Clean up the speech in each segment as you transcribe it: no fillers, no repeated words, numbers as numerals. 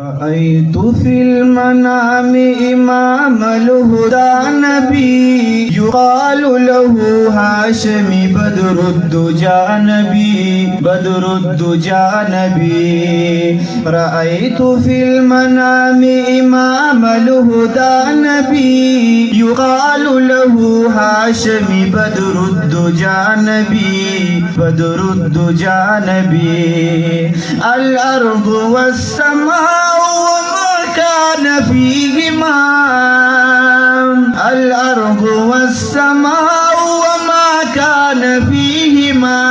رأيت في المنام إمام الهدى نبي يقال له هاشمي بدر الدجى نبي بدر الدجى نبي. رأيت في المنام إمام الهدى نبي يقال له هاشمي بدر الدجى نبي بدر الدجى نبي. الأرض والسماء وما كان فيهما الأرض والسماء وما كان فيهما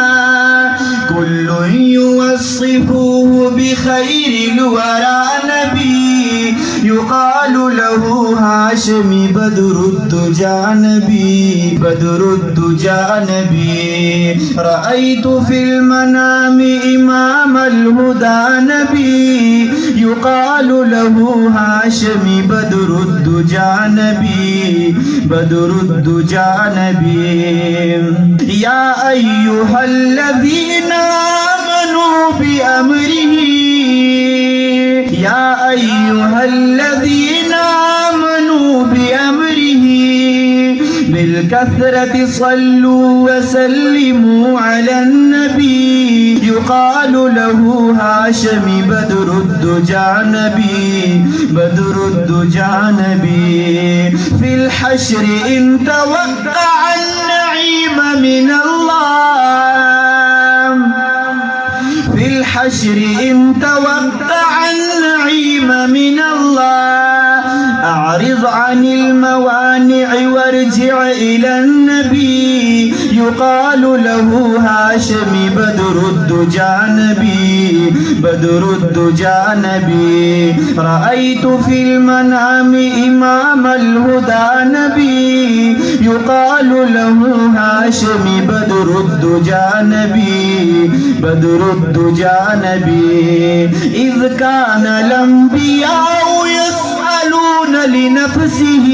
كل يوصفه بخير الورى نبي يقال له هاشمي بدر الدجى نبي بدر الدجى نبي. رأيت في المنام إمام الهدى نبي يقال له هاشمي بدر الدجى نبي بدر الدجى نبي. يا أيها الذين آمنوا بأمره يا أيها الذين آمنوا بأمره بالكثرة صلوا وسلموا على النبي يقال له هاشمي بدر الدجى نبي بدر الدجى نبي. في الحشر إن توقع النعيم من الله في الحشر إن توقع النعيم من الله أعرض عن الموانع وارجع إلى النبي يقال له هاشمي بدر الدجى نبي بدر الدجى نبي. رأيت في المنام إمام الهدى نبي يقال له هاشمي بدر الدجى نبي بدر الدجى نبي. إذ كان الأنبياء يسألون لنفسه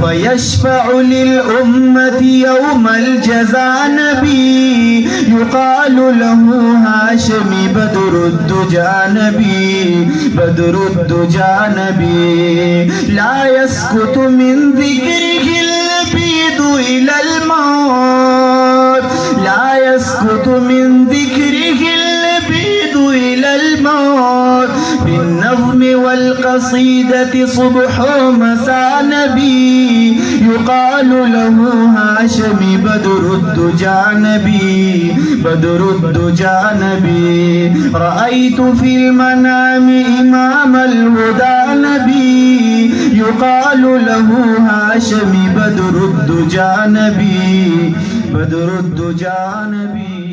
فيشفع للأمة يوم الجزاء نبي يقال له هاشمي بدر الدجى نبي بدر الدجى نبي. لا يسكت من ذكره البيد إلى الموت لا يسكت من ذكره البيد إلى الموت. بالنظم والقصيدة صبح ومساء نبي يقال له هاشمي بدر الدجى نبي بدر الدجى نبي. رأيت في المنام إمام الهدى نبي يقال له هاشمي بدر الدجى نبي بدر الدجى نبي.